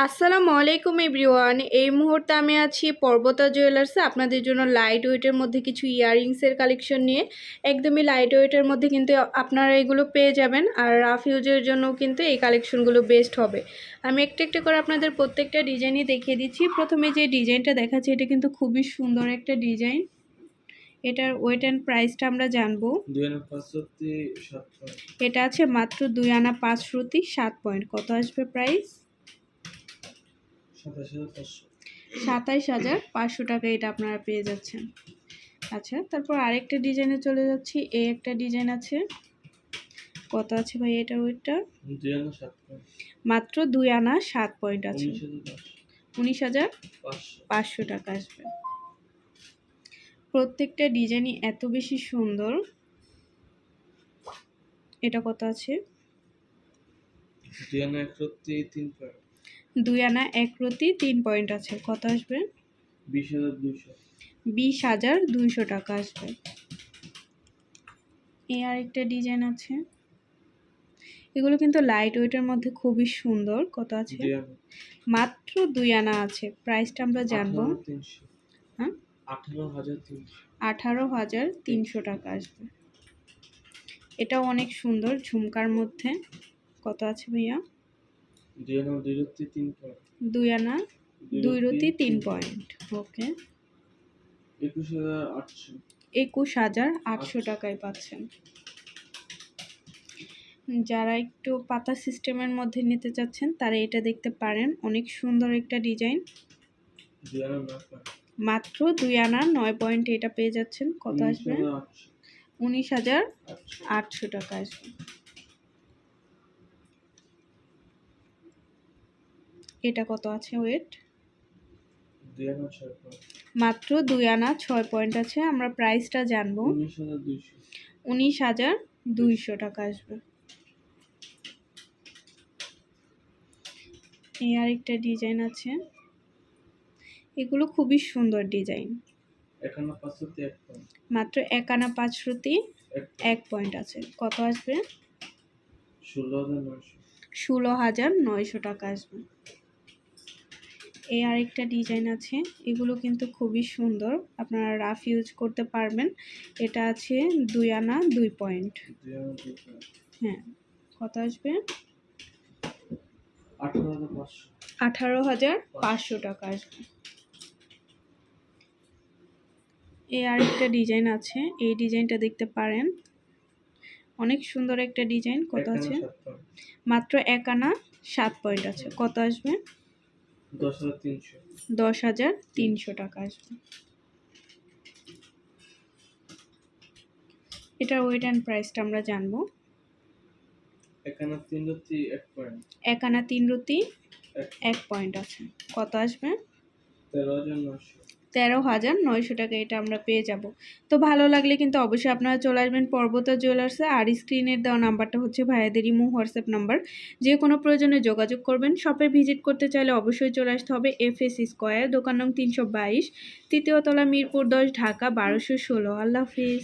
আসসালামু আলাইকুম এভরিওয়ান। এই মুহূর্তে আমি আছি পর্বতা জুয়েলার্সে আপনাদের জন্য লাইট ওয়েটের মধ্যে কিছু ইয়াররিংসের কালেকশন নিয়ে। একদমই লাইট ওয়েটের মধ্যে কিন্তু আপনারা এগুলো পেয়ে যাবেন, আর রাফ ইউজের জন্য কিন্তু এই কালেকশনগুলো বেস্ট হবে। আমি একটা একটা করে আপনাদের প্রত্যেকটা ডিজাইনই দেখিয়ে দিচ্ছি। প্রথমে যে ডিজাইনটা দেখাচ্ছি এটা কিন্তু খুবই সুন্দর একটা ডিজাইন। এটার ওয়েট অ্যান্ড প্রাইসটা আমরা জানবো। এটা আছে মাত্র 2 আনা 5 রুতি 7 পয়েন্ট। কত আসবে প্রাইস? 27,500 টাকা এটা আপনারা পেয়ে যাচ্ছেন। আচ্ছা, তারপর আরেকটা ডিজাইনে চলে যাচ্ছি। এই একটা ডিজাইন আছে। কত আছে ভাই এটা ওয়েটটা? মাত্র 2 আনা 7 পয়েন্ট আছে। 19,500 টাকা আসবে। প্রত্যেকটা ডিজাইনই এত বেশি সুন্দর। এটা কত আছে? 2 আনা 1 রতি 3 পয়েন্ট আছে। কত আসবে? 20,200 টাকা আসবে। এই আরেকটা ডিজাইন আছে। এগুলো কিন্তু লাইট ওয়েটের মধ্যে খুবই সুন্দর। কত আছে? মাত্র 2 আনা আছে। প্রাইসটা আমরা জানবো। হ্যাঁ, 18,300 টাকা আসবে। এটাও অনেক সুন্দর ঝুমকার মধ্যে। কত আছে ভাইয়া? 2 আনা 2 রতি 3 পয়েন্ট। ওকে, 21,800 টাকায় পাচ্ছেন। যারা একটু পাতা সিস্টেমের মধ্যে নিতে চাচ্ছেন তারা এটা দেখতে পারেন। অনেক সুন্দর একটা ডিজাইন। মাত্র 2 আনা 9 পয়েন্ট এটা পেয়ে যাচ্ছেন। কত আসবে? 19,800 টাকা আসবে। এটা কত আছে ওয়েট? মাত্র 2 আনা 6 পয়েন্ট আছে। আমরা প্রাইসটা জানবো। 19,200 টাকা আসবে। এই আরেকটা ডিজাইন আছে। এগুলো খুবই সুন্দর ডিজাইন। মাত্র 1 আনা 5 রুতি 1 পয়েন্ট আছে। কত আসবে? 16,900 টাকা আসবে। এই আরেকটা ডিজাইন আছে। এগুলো কিন্তু খুবই সুন্দর, আপনারা রাফ ইউজ করতে পারবেন। এটা আছে 2 আনা 2 পয়েন্ট। হ্যাঁ, কত আসবে? 18,500 টাকা আসবে। এই আরেকটা ডিজাইন আছে। এই ডিজাইনটা দেখতে পারেন। অনেক সুন্দর একটা ডিজাইন। কত আছে? মাত্র 1 আনা 7 পয়েন্ট আছে। কত আসবে? 10,300 টাকা আসবে। এটার ওয়েট অ্যান্ড প্রাইসটা আমরা জানবো। 1 আনা 3 রুতি 1 পয়েন্ট আছে। কত আসবে? 13,900 টাকা এটা আমরা পেয়ে যাব। তো ভালো লাগলে কিন্তু অবশ্যই আপনারা চলে আসবেন পর্বতা জুয়েলার্সে। আর স্ক্রিনের দেওয়া নাম্বারটা হচ্ছে ভাইয়াদের ইমো হোয়াটসঅ্যাপ নাম্বার। যে কোনো প্রয়োজনে যোগাযোগ করবেন। শপে ভিজিট করতে চাইলে অবশ্যই চলে আসতে হবে FS স্কয়ার, দোকান নং 322, তৃতীয় তলা, মিরপুর 10, ঢাকা 1216। আল্লাহ হাফিজ।